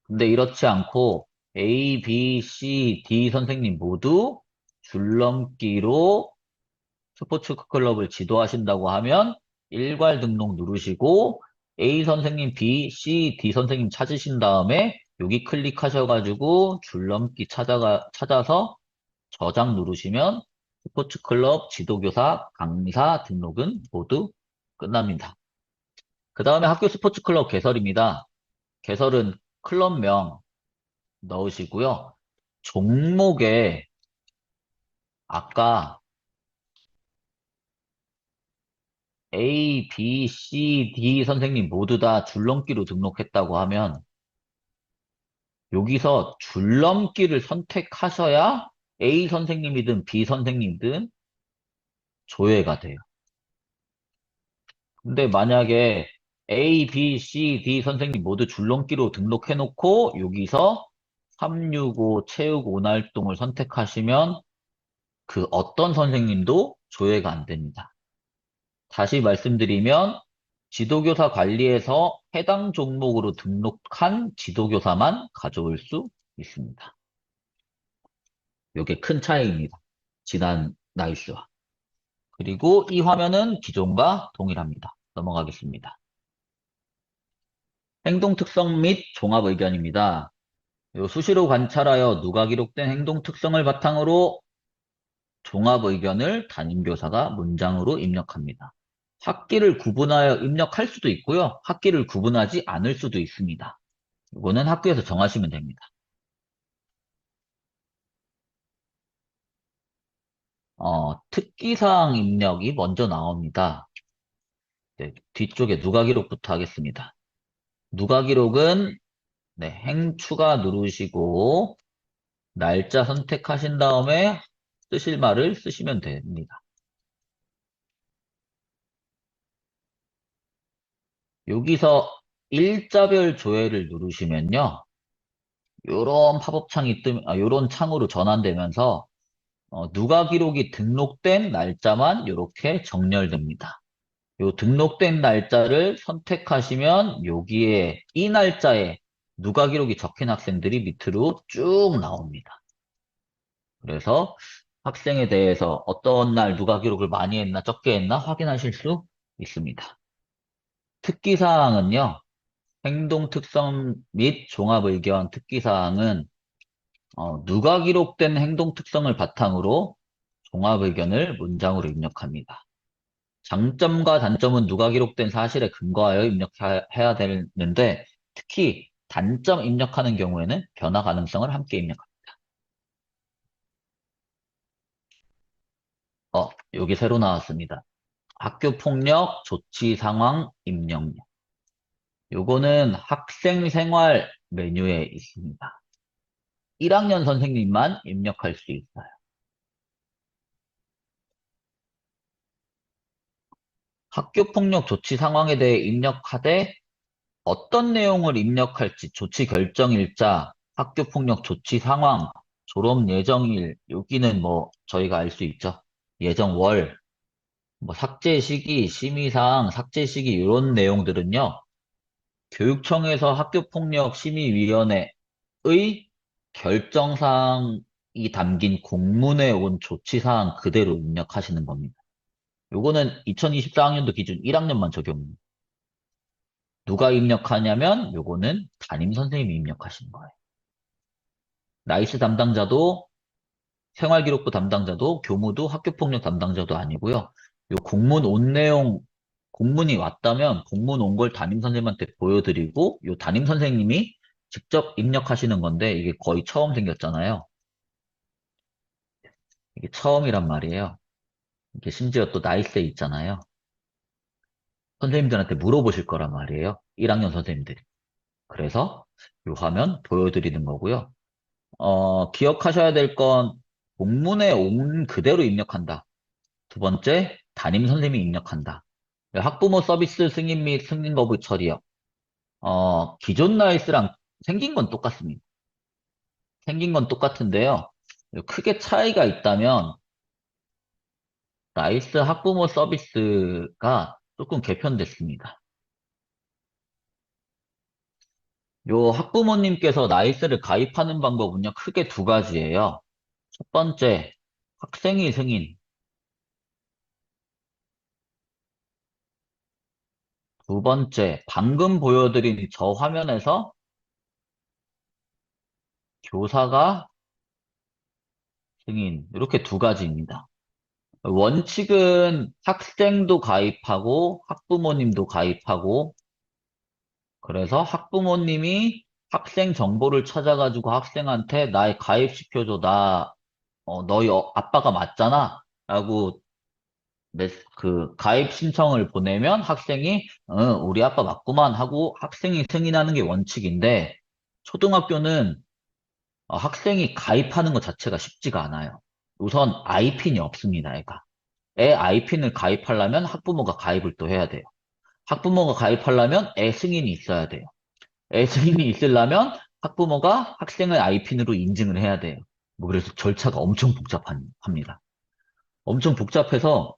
근데 이렇지 않고 A, B, C, D 선생님 모두 줄넘기로 스포츠 클럽을 지도하신다고 하면 일괄 등록 누르시고 A 선생님, B, C, D 선생님 찾으신 다음에 여기 클릭하셔가지고 줄넘기 찾아서 저장 누르시면 스포츠 클럽 지도교사 강사 등록은 모두 끝납니다. 그 다음에 학교 스포츠 클럽 개설입니다. 개설은 클럽명 넣으시고요. 종목에 아까 A, B, C, D 선생님 모두 다 줄넘기로 등록했다고 하면 여기서 줄넘기를 선택하셔야 A 선생님이든 B 선생님이든 조회가 돼요. 근데 만약에 A, B, C, D 선생님 모두 줄넘기로 등록해놓고 여기서 365 체육 온활동을 선택하시면 그 어떤 선생님도 조회가 안 됩니다. 다시 말씀드리면 지도교사 관리에서 해당 종목으로 등록한 지도교사만 가져올 수 있습니다. 이게 큰 차이입니다. 지난 나이스와. 그리고 이 화면은 기존과 동일합니다. 넘어가겠습니다. 행동 특성 및 종합 의견입니다. 요 수시로 관찰하여 누가 기록된 행동 특성을 바탕으로 종합 의견을 담임교사가 문장으로 입력합니다. 학기를 구분하여 입력할 수도 있고요. 학기를 구분하지 않을 수도 있습니다. 이거는 학교에서 정하시면 됩니다. 특기사항 입력이 먼저 나옵니다. 네, 뒤쪽에 누가 기록부터 하겠습니다. 누가 기록은 네, 행 추가 누르시고 날짜 선택하신 다음에 쓰실 말을 쓰시면 됩니다. 여기서 일자별 조회를 누르시면요. 요런 팝업 창이 요런 창으로 전환되면서 누가 기록이 등록된 날짜만 이렇게 정렬됩니다. 요 등록된 날짜를 선택하시면 여기에 이 날짜에 누가 기록이 적힌 학생들이 밑으로 쭉 나옵니다. 그래서 학생에 대해서 어떤 날 누가 기록을 많이 했나 적게 했나 확인하실 수 있습니다. 특기사항은요. 행동 특성 및 종합 의견 특기사항은 누가 기록된 행동 특성을 바탕으로 종합 의견을 문장으로 입력합니다. 장점과 단점은 누가 기록된 사실에 근거하여 입력해야 되는데 특히 단점 입력하는 경우에는 변화 가능성을 함께 입력합니다. 여기 새로 나왔습니다. 학교 폭력 조치 상황 입력력. 요거는 학생 생활 메뉴에 있습니다. 1학년 선생님만 입력할 수 있어요. 학교 폭력 조치 상황에 대해 입력하되 어떤 내용을 입력할지 조치 결정일자, 학교 폭력 조치 상황, 졸업 예정일, 여기는 뭐 저희가 알 수 있죠. 예정월, 뭐 삭제 시기, 심의사항, 삭제 시기 이런 내용들은요. 교육청에서 학교폭력심의위원회의 결정사항이 담긴 공문에 온 조치사항 그대로 입력하시는 겁니다. 요거는 2024학년도 기준 1학년만 적용입니다. 누가 입력하냐면 요거는 담임 선생님이 입력하시는 거예요. 나이스 담당자도 생활기록부 담당자도 교무도 학교폭력 담당자도 아니고요. 요 공문 온 내용 공문이 왔다면 공문 온 걸 담임 선생님한테 보여드리고 요 담임 선생님이 직접 입력하시는 건데 이게 거의 처음 생겼잖아요. 이게 처음이란 말이에요. 이게 심지어 또 나이스에 있잖아요. 선생님들한테 물어보실 거란 말이에요. 1학년 선생님들이. 그래서 요 화면 보여드리는 거고요. 기억하셔야 될 건 공문에 온 그대로 입력한다. 두 번째, 담임 선생님이 입력한다. 학부모 서비스 승인 및 승인 거부 처리요. 기존 나이스랑 생긴 건 똑같습니다. 생긴 건 똑같은데요. 크게 차이가 있다면 나이스 학부모 서비스가 조금 개편됐습니다. 요 학부모님께서 나이스를 가입하는 방법은요, 크게 두 가지예요. 첫 번째, 학생이 승인. 두 번째, 방금 보여드린 저 화면에서 교사가 승인. 이렇게 두 가지입니다. 원칙은 학생도 가입하고 학부모님도 가입하고 그래서 학부모님이 학생 정보를 찾아가지고 학생한테 날 가입시켜줘. 너희 아빠가 맞잖아. 라고 그 가입 신청을 보내면 학생이 우리 아빠 맞구만 하고 학생이 승인하는 게 원칙인데 초등학교는 학생이 가입하는 것 자체가 쉽지가 않아요. 우선 아이핀이 없습니다, 애가. 애 아이핀을 가입하려면 학부모가 가입을 또 해야 돼요. 학부모가 가입하려면 애 승인이 있어야 돼요. 애 승인이 있으려면 학부모가 학생을 아이핀으로 인증을 해야 돼요. 뭐 그래서 절차가 엄청 복잡합니다. 엄청 복잡해서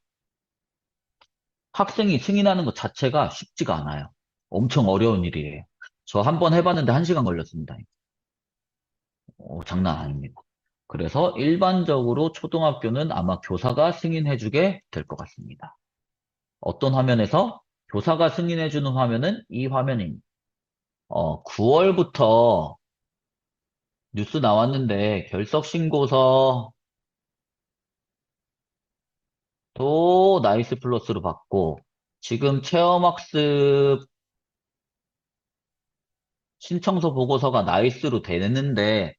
학생이 승인하는 것 자체가 쉽지가 않아요. 엄청 어려운 일이에요. 저 한 번 해봤는데 1시간 걸렸습니다. 장난 아닙니다. 그래서 일반적으로 초등학교는 아마 교사가 승인해주게 될 것 같습니다. 어떤 화면에서 교사가 승인해주는 화면은 이 화면입니다. 9월부터 뉴스 나왔는데 결석 신고서 또 나이스 플러스로 받고 지금 체험학습 신청서 보고서가 나이스로 되는데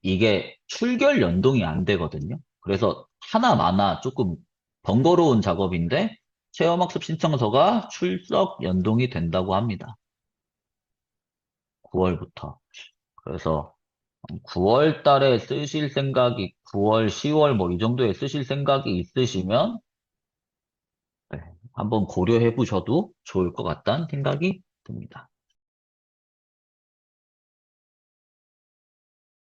이게 출결 연동이 안 되거든요. 그래서 하나마나 조금 번거로운 작업인데 체험학습 신청서가 출석 연동이 된다고 합니다. 9월부터. 그래서 9월 달에 쓰실 생각이 9월, 10월 뭐 이 정도에 쓰실 생각이 있으시면 네, 한번 고려해 보셔도 좋을 것 같다는 생각이 듭니다.